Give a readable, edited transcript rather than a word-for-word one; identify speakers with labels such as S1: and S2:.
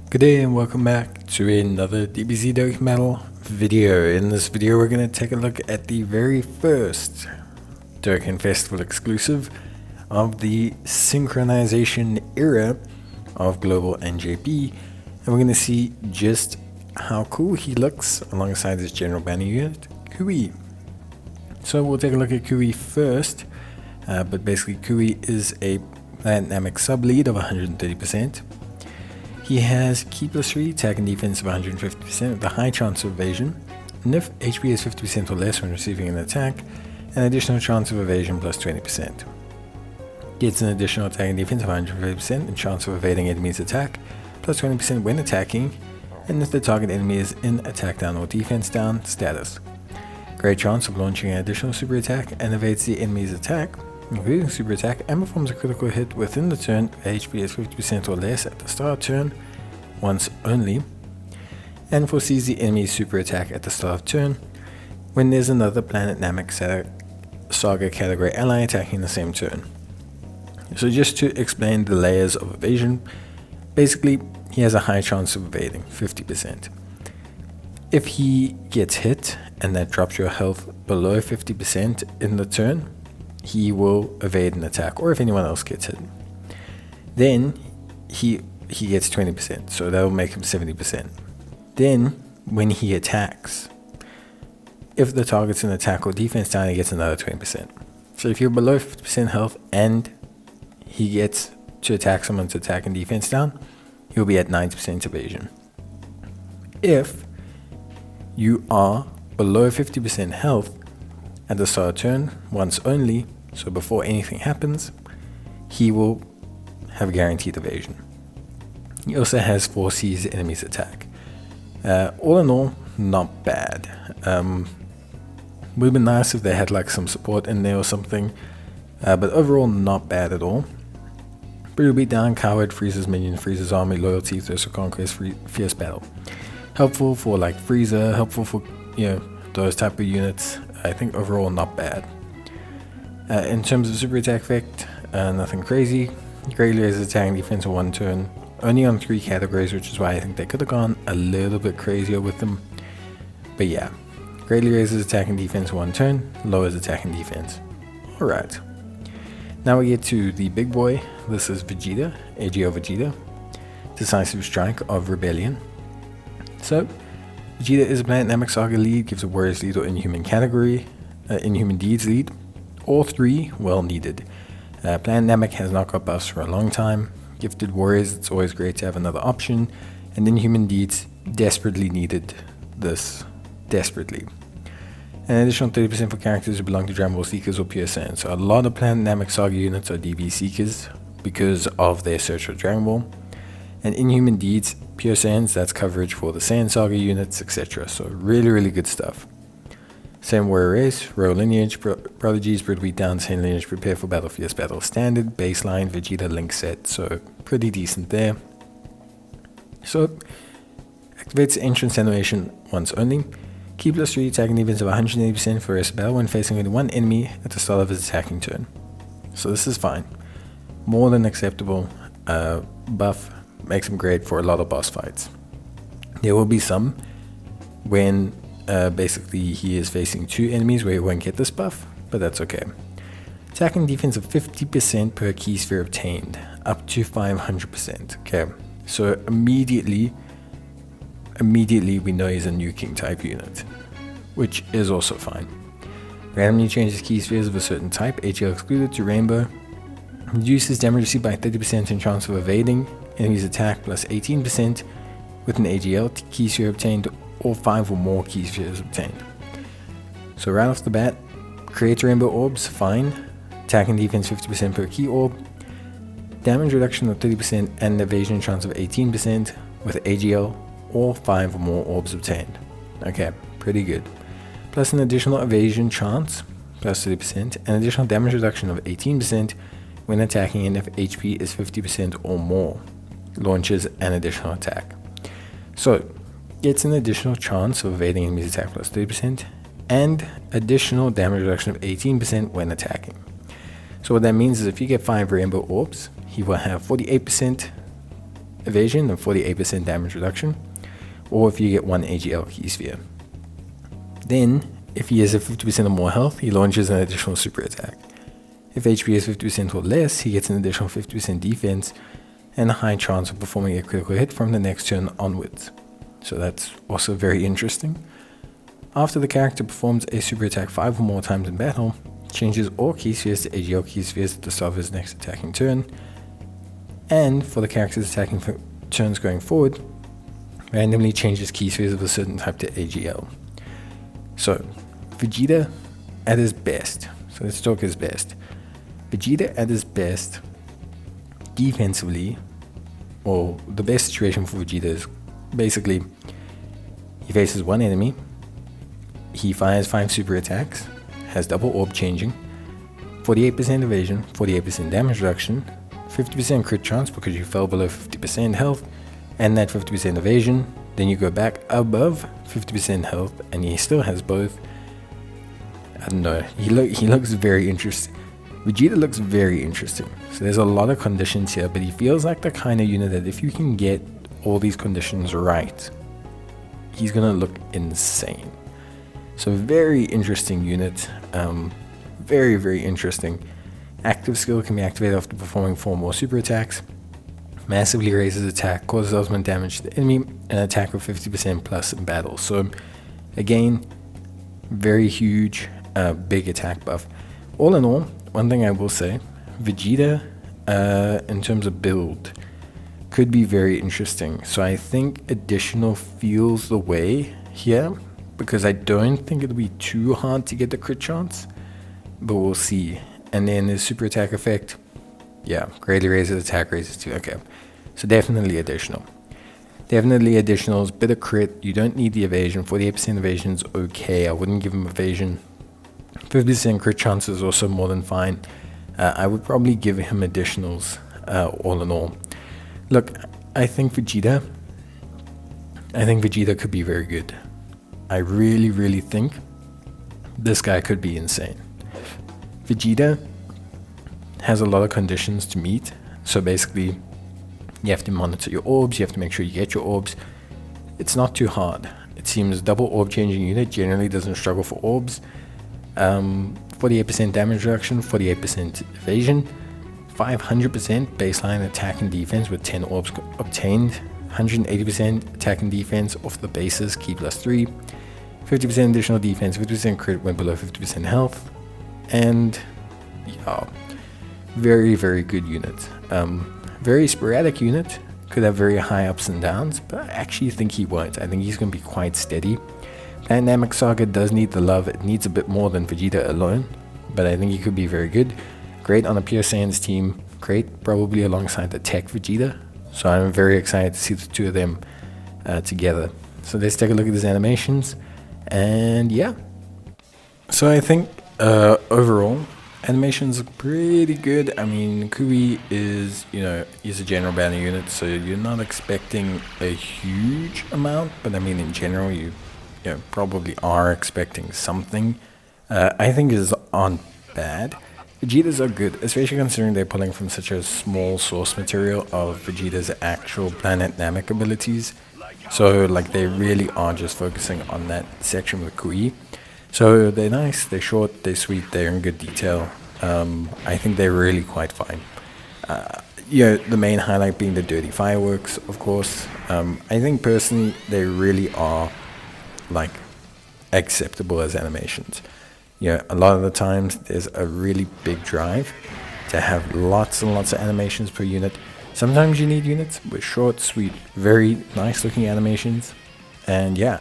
S1: Good day and welcome back to another DBZ Dokkan Metal video. In this video we're going to take a look at the very first Dokkan Festival exclusive of the synchronization era of Global NJP, and we're going to see just how cool he looks alongside his general banner unit, Cui. So we'll take a look at Cui first, but basically Cui is a dynamic sub-lead of 130%. He has Ki plus 3, attack and defense of 150% with a high chance of evasion, and if HP is 50% or less when receiving an attack, an additional chance of evasion plus 20%. Gets an additional attack and defense of 150% and chance of evading enemy's attack, plus 20% when attacking, and if the target enemy is in attack down or defense down status. Great chance of launching an additional super attack and evades the enemy's attack, including super attack, and performs a critical hit within the turn if HP is 50% or less at the start of turn, once only, and foresees the enemy's super attack at the start of turn when there's another Planet Namek Saga category ally attacking the same turn. So just to explain the layers of evasion, basically he has a high chance of evading, 50%. If he gets hit and that drops your health below 50% in the turn, he will evade an attack, or if anyone else gets hit, then he gets 20%, so that will make him 70%. Then when he attacks, if the target's an attack or defense down, he gets another 20%. So if you're below 50% health and he gets to attack someone's attack and defense down, he'll be at 90% evasion. If you are below 50% health at the start of turn, once only, so before anything happens, he will have guaranteed evasion. He also has foresees the enemy's attack. All in all, not bad. Would have been nice if they had like some support in there or something, but overall not bad at all. Brutal Beatdown, Coward, Freezer's Minion, Freezer's Army, Loyalty, Thirst for Conquest, Fierce Battle. Helpful for like Freezer, helpful for those type of units. I think overall not bad. In terms of super attack effect, nothing crazy. Greatly raises attack and defense in one turn, only on 3 categories, which is why I think they could have gone a little bit crazier with them. But yeah, greatly raises attack and defense in one turn, lowers attack and defense. Alright, now we get to the big boy. This is Vegeta, AGL Vegeta, Decisive Strike of Rebellion. So, Vegeta is a Planet Namek Saga lead, gives a Warriors lead or Inhuman category, Inhuman Deeds lead. All 3 well needed. Planet Namek has not got buffs for a long time. Gifted Warriors, it's always great to have another option. And Inhuman Deeds desperately needed this. Desperately. An additional 30% for characters who belong to Dragon Ball Seekers or Pure Saiyan. So a lot of Planet Namek Saga units are DB Seekers because of their search for Dragon Ball. And Inhuman Deeds, Pure Saiyans, that's coverage for the Saiyan Saga units, etc. So really good stuff. Same Warrior Race, Royal Lineage, Prodigies, Brutal Beatdown, Saiyan Lineage, Prepare for Battle, Fierce Battle, Standard, Baseline, Vegeta Link set, so pretty decent there. So, activates Entrance Animation once only. Ki plus 3, attack and defense of 180% for Fierce Battle when facing only one enemy at the start of his attacking turn. So this is fine. More than acceptable. Buff makes him great for a lot of boss fights. There will be some when basically he is facing 2 enemies where he won't get this buff, but that's okay. Attack and defense of 50% per key sphere obtained, up to 500%. Okay, so immediately we know he's a New King type unit, which is also fine. Randomly changes key spheres of a certain type, AGL excluded, to Rainbow. Reduces damage received by 30% and chance of evading enemy's attack plus 18% with an AGL key sphere obtained, or 5 or more key spheres obtained. So right off the bat, creates rainbow orbs, fine. Attack and defense 50% per key orb. Damage reduction of 30% and evasion chance of 18% with AGL, or 5 or more orbs obtained. Okay, pretty good. Plus an additional evasion chance, plus 30%, and additional damage reduction of 18% when attacking, and if HP is 50% or more, launches an additional attack. So, gets an additional chance of evading enemy's attack plus 30% and additional damage reduction of 18% when attacking. So what that means is if you get 5 rainbow orbs, he will have 48% evasion and 48% damage reduction, or if you get 1 AGL key sphere. Then, if he has a 50% or more health, he launches an additional super attack. If HP is 50% or less, he gets an additional 50% defense and a high chance of performing a critical hit from the next turn onwards. So that's also very interesting. After the character performs a super attack 5 or more times in battle, changes all key spheres to AGL key spheres at the start of his next attacking turn, and for the character's attacking turns going forward, randomly changes key spheres of a certain type to AGL. So, Vegeta at his best. So let's talk his best. Vegeta at his best, defensively, or the best situation for Vegeta is basically he faces one enemy, he fires 5 super attacks, has double orb changing, 48% evasion, 48% damage reduction, 50% crit chance because you fell below 50% health, and that 50% evasion. Then you go back above 50% health, and he still has both. I don't know. He looks very interesting. Vegeta looks very interesting. So there's a lot of conditions here, but he feels like the kind of unit that if you can get all these conditions right, he's gonna look insane. So very interesting unit. Very, very interesting. Active skill can be activated after performing 4 more super attacks. Massively raises attack, causes ultimate damage to the enemy, and attack of 50% plus in battle. So again, very huge, big attack buff. All in all, one thing I will say, Vegeta, in terms of build, could be very interesting. So I think additional feels the way here, because I don't think it'll be too hard to get the crit chance, but we'll see. And then the super attack effect, yeah, greatly raises attack, raises too. Okay, so definitely additional. Definitely additionals, bit of crit. You don't need the evasion. 48% evasion is okay. I wouldn't give him evasion. 50% crit chance is also more than fine. I would probably give him additionals, all in all. Look, I think Vegeta could be very good. I really, really think this guy could be insane. Vegeta has a lot of conditions to meet. So basically, you have to monitor your orbs, you have to make sure you get your orbs. It's not too hard. It seems double orb changing unit generally doesn't struggle for orbs. 48% damage reduction, 48% evasion, 500% baseline attack and defense with 10 orbs obtained, 180% attack and defense off the bases, key +3, 50% additional defense, 50% crit when below 50% health, and yeah, very, very good unit. Very sporadic unit, could have very high ups and downs, but I actually think he won't. I think he's going to be quite steady. Dynamic Saga does need the love. It needs a bit more than Vegeta alone, but I think he could be very good. Great on a Pure Saiyans team. Great probably alongside the Tech Vegeta. So I'm very excited to see the two of them together. So let's take a look at his animations. And yeah. So I think overall, animations are pretty good. I mean, Cui is, he's a general banner unit, so you're not expecting a huge amount, but I mean, in general, you probably are expecting something. I think his aren't bad. Vegeta's are good, especially considering they're pulling from such a small source material of Vegeta's actual planet Namek abilities. So, like, they really are just focusing on that section with Cui. So they're nice, they're short, they're sweet, they're in good detail. I think they're really quite fine. The main highlight being the dirty fireworks, of course. I think personally they really are like acceptable as animations. A lot of the times there's a really big drive to have lots and lots of animations per unit. Sometimes you need units with short, sweet, very nice looking animations. And yeah.